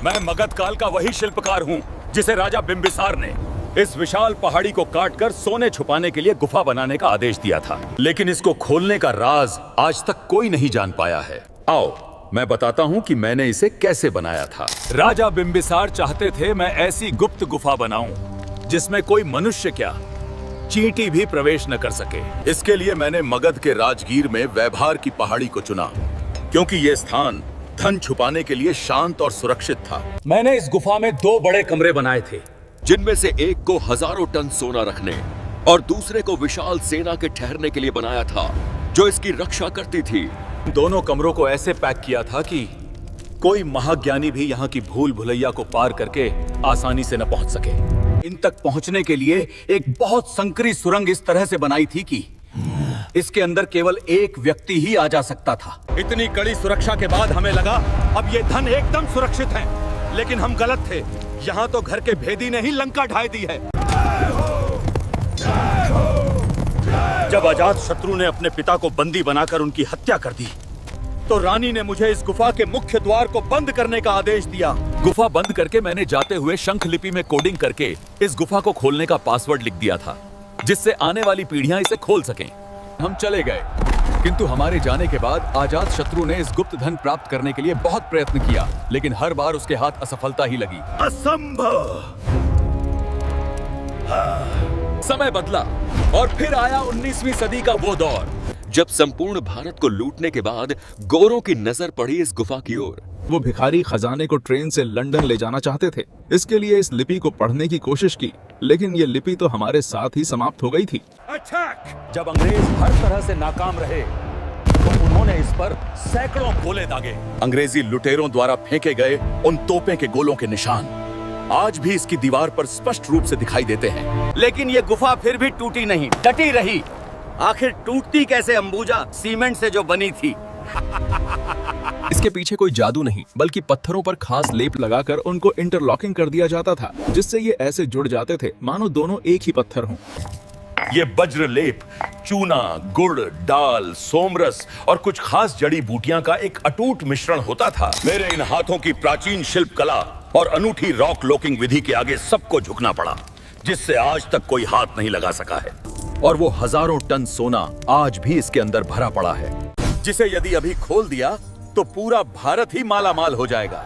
मैं मगध काल का वही शिल्पकार हूँ जिसे राजा बिंबिसार ने इस विशाल पहाड़ी को काटकर सोने छुपाने के लिए गुफा बनाने का आदेश दिया था। लेकिन इसको खोलने का राज आज तक कोई नहीं जान पाया है। आओ मैं बताता हूँ कि मैंने इसे कैसे बनाया था। राजा बिंबिसार चाहते थे मैं ऐसी गुप्त गुफा बनाऊं जिसमें कोई मनुष्य क्या चींटी भी प्रवेश न कर सके। इसके लिए मैंने मगध के राजगीर में वैभार की पहाड़ी को चुना, क्योंकि ये स्थान धन छुपाने के लिए शांत और सुरक्षित था। मैंने इस गुफा में 2 बड़े कमरे बनाए थे, जिनमें से एक को हजारों टन सोना रखने और दूसरे को विशाल सेना के ठहरने के लिए बनाया था, जो इसकी रक्षा करती थी। दोनों कमरों को ऐसे पैक किया था कि कोई महाज्ञानी भी यहाँ की भूल भुलैया को पार करके आसानी से न पहुंच सके। इन तक पहुंचने के लिए एक बहुत संकरी सुरंग इस तरह से बनाई थी कि इसके अंदर केवल एक व्यक्ति ही आ जा सकता था। इतनी कड़ी सुरक्षा के बाद हमें लगा अब ये धन एकदम सुरक्षित है, लेकिन हम गलत थे। यहाँ तो घर के भेदी ने ही लंका ढाई दी है। जब अजात शत्रु ने अपने पिता को बंदी बनाकर उनकी हत्या कर दी, तो रानी ने मुझे इस गुफा के मुख्य द्वार को बंद करने का आदेश दिया। गुफा बंद करके मैंने जाते हुए शंख लिपि में कोडिंग करके इस गुफा को खोलने का पासवर्ड लिख दिया था, जिससे आने वाली पीढ़ियां इसे खोल सकें। हम चले गए, किंतु हमारे जाने के बाद अजात शत्रु ने इस गुप्त धन प्राप्त करने के लिए बहुत प्रयत्न किया, लेकिन हर बार उसके हाथ असफलता ही लगी। असंभव। समय बदला और फिर आया 19वीं सदी का वो दौर जब संपूर्ण भारत को लूटने के बाद गोरों की नजर पड़ी इस गुफा की ओर। वो भिखारी खजाने को ट्रेन से लंदन ले जाना चाहते थे। इसके लिए इस लिपि को पढ़ने की कोशिश की, लेकिन ये लिपि तो हमारे साथ ही समाप्त हो गई थी। जब अंग्रेज हर तरह से नाकाम रहे, तो उन्होंने इस पर सैकड़ों गोले दागे। अंग्रेजी लुटेरों द्वारा फेंके गए उन तोपों के गोलों के निशान आज भी इसकी दीवार पर स्पष्ट रूप से दिखाई देते हैं। लेकिन ये गुफा फिर भी टूटी नहीं, डटी रही। आखिर टूटती कैसे अंबुजा सीमेंट से जो बनी थी। इसके पीछे कोई जादू नहीं, बल्कि पत्थरों पर खास लेप लगाकर उनको इंटरलॉकिंग कर दिया जाता था, जिससे ये ऐसे जुड़ जाते थे मानो दोनों एक ही पत्थर हों। ये वज्र लेप चूना, गुड़, दाल, सोमरस और कुछ खास जड़ी बूटियां का एक अटूट मिश्रण होता था। मेरे इन हाथों की प्राचीन शिल्प कला और अनूठी रॉक लॉकिंग विधि के आगे सबको झुकना पड़ा, जिससे आज तक कोई हाथ नहीं लगा सका है। और वो हजारों टन सोना आज भी इसके अंदर भरा पड़ा है, जिसे यदि अभी खोल दिया तो पूरा भारत ही माला माल हो जाएगा।